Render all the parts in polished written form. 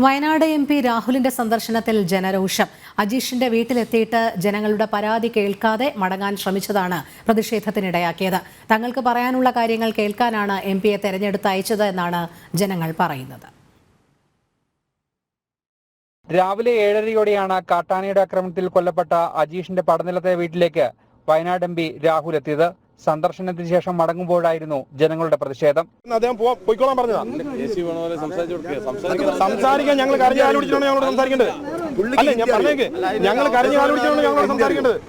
Wayanad MP രാഹുലിന്റെ സന്ദർശനത്തിൽ ജനരോഷം. അജീഷിന്റെ വീട്ടിലെത്തിയിട്ട് ജനങ്ങളുടെ പരാതി കേൾക്കാതെ മടങ്ങാൻ ശ്രമിച്ചതാണ് പ്രതിഷേധത്തിനിടയാക്കിയത്. തങ്ങൾക്ക് പറയാനുള്ള കാര്യങ്ങൾ കേൾക്കാനാണ് MP തെരഞ്ഞെടുത്ത് അയച്ചത് എന്നാണ് ജനങ്ങൾ പറയുന്നത്. രാവിലെ 7:30യോടെയാണ് കാട്ടാനയുടെ ആക്രമണത്തിൽ കൊല്ലപ്പെട്ട അജീഷിന്റെ പടനിലത്തെ വീട്ടിലേക്ക് വയനാട് MP രാഹുൽ എത്തിയത്. സന്ദർശനത്തിന് ശേഷം മടങ്ങുമ്പോഴായിരുന്നു ജനങ്ങളുടെ പ്രതിഷേധം. അദ്ദേഹം പോയിക്കോളാൻ പറഞ്ഞതാ. സംസാരിക്കാൻ ഞങ്ങൾ കരഞ്ഞ് കാലുപിടിച്ചാണ് ഞങ്ങളോട് സംസാരിക്കേണ്ടത്. അല്ലേ, ഞാൻ പറഞ്ഞേക്ക്, ഞങ്ങൾ കരഞ്ഞ് കാലുപിടിച്ചാണ് ഞങ്ങളോട് സംസാരിക്കേണ്ടത്.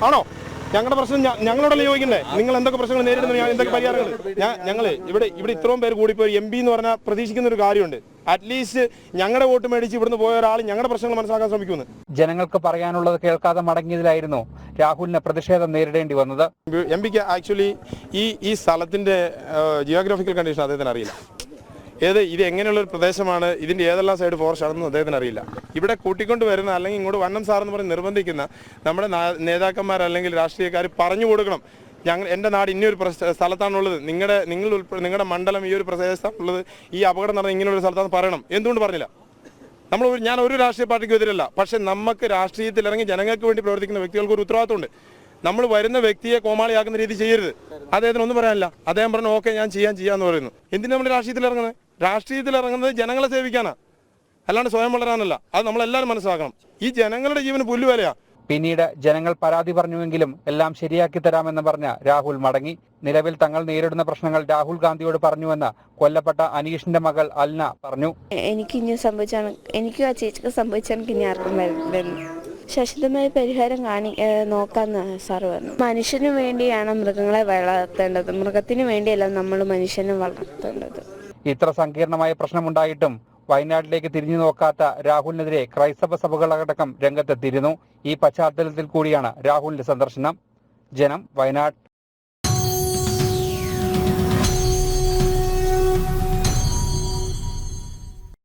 ആണോ? ഞങ്ങളുടെ പ്രശ്നം ഞങ്ങളോടല്ലേ ചോദിക്കണ്ടേ? നിങ്ങൾ എന്തൊക്കെ പ്രശ്നങ്ങൾ നേരിടുന്നു, എന്തൊക്കെ പരിഹാരങ്ങൾ? ഞങ്ങൾ ഇവിടെ ഇത്രയും പേര് കൂടിപ്പോയി MP എന്ന് പറഞ്ഞാൽ പ്രതീക്ഷിക്കുന്ന ഒരു കാര്യമുണ്ട്. അറ്റ്ലീസ്റ്റ് ഞങ്ങളുടെ വോട്ട് മേടിച്ച് ഇവിടുന്ന് പോയ ഒരാൾ ഞങ്ങളുടെ പ്രശ്നങ്ങൾ മനസ്സിലാക്കാൻ ശ്രമിക്കുന്നു. ജനങ്ങൾക്ക് പറയാനുള്ളത് കേൾക്കാതെ മടങ്ങിയതിലായിരുന്നു രാഹുലിന് പ്രതിഷേധം നേരിടേണ്ടി വന്നത്. MP ആക്ച്വലി ഈ സ്ഥലത്തിന്റെ ജിയോഗ്രാഫിക്കൽ കണ്ടീഷൻ അദ്ദേഹത്തിന് അറിയില്ല. ഇത് എങ്ങനെയുള്ളൊരു പ്രദേശമാണ്, ഇതിൻ്റെ ഏതെല്ലാം സൈഡ് ഫോറസ്റ്റ് ആണെന്നും അദ്ദേഹത്തിന് അറിയില്ല. ഇവിടെ കൂട്ടിക്കൊണ്ട് വരുന്ന അല്ലെങ്കിൽ ഇങ്ങോട്ട് വന്നം സാറെന്ന് പറഞ്ഞ് നിർബന്ധിക്കുന്ന നമ്മുടെ നേതാക്കന്മാർ അല്ലെങ്കിൽ രാഷ്ട്രീയക്കാർ പറഞ്ഞു കൊടുക്കണം, എൻ്റെ നാട് ഇനിയൊരു സ്ഥലത്താണുള്ളത്, നിങ്ങളുടെ മണ്ഡലം ഈ ഒരു പ്രദേശത്താണുള്ളത്, ഈ അപകടം നടന്ന ഇങ്ങനെയൊരു സ്ഥലത്താണെന്ന് പറയണം. എന്തുകൊണ്ട് പറഞ്ഞില്ല? ഞാൻ ഒരു രാഷ്ട്രീയ പാർട്ടിക്ക് എതിരല്ല, പക്ഷെ നമുക്ക് രാഷ്ട്രീയത്തിൽ ഇറങ്ങി ജനങ്ങൾക്ക് വേണ്ടി പ്രവർത്തിക്കുന്ന വ്യക്തികൾക്ക് ഒരു ഉത്തരവാദിത്തമുണ്ട്. നമ്മൾ വരുന്ന വ്യക്തിയെ കോമാളിയാക്കുന്ന രീതി ചെയ്യരുത്. അദ്ദേഹത്തിന് ഒന്നും പറയാനില്ല. അദ്ദേഹം പറഞ്ഞു ഓക്കെ ഞാൻ ചെയ്യാന്ന് പറയുന്നു. എന്തിനാ നമ്മൾ രാഷ്ട്രീയത്തിൽ ഇറങ്ങുന്നത് ജനങ്ങളെ സേവിക്കാനാണ്, അല്ലാണ്ട് സ്വയം വളരാനല്ല. അത് നമ്മളെല്ലാവരും മനസ്സിലാക്കണം. ഈ ജനങ്ങളുടെ ജീവന് പുല്ലുവിലയാ. പിന്നീട് ജനങ്ങൾ പരാതി പറഞ്ഞുവെങ്കിലും എല്ലാം ശരിയാക്കി തരാമെന്ന് പറഞ്ഞ രാഹുൽ മടങ്ങി. നിലവിൽ തങ്ങൾ നേരിടുന്ന പ്രശ്നങ്ങൾ രാഹുൽ ഗാന്ധിയോട് പറഞ്ഞുവെന്ന് കൊല്ലപ്പെട്ട അനീഷിന്റെ മകൾ അൽന പറഞ്ഞു. എനിക്കും ആ ചേച്ചിക്ക് സംഭവിച്ചാൽ ഇനി ആർക്കും വരുന്നു. ശാശ്വതമായ പരിഹാരം നോക്കാന്ന് സാറ് പറഞ്ഞു. മനുഷ്യന് വേണ്ടിയാണ് മൃഗങ്ങളെ വളർത്തേണ്ടത്, മൃഗത്തിന് വേണ്ടിയല്ല നമ്മൾ മനുഷ്യനെ വളർത്തേണ്ടത്. ഇത്ര സങ്കീർണമായ പ്രശ്നമുണ്ടായിട്ടും വയനാട്ടിലേക്ക് തിരിഞ്ഞു നോക്കാത്ത രാഹുലിനെതിരെ ക്രൈസ്തവ സഭകളടക്കം രംഗത്തെത്തിയിരുന്നു. ഈ പശ്ചാത്തലത്തിൽ കൂടിയാണ് രാഹുലിന്റെ സന്ദർശനം. ജനം, വയനാട്.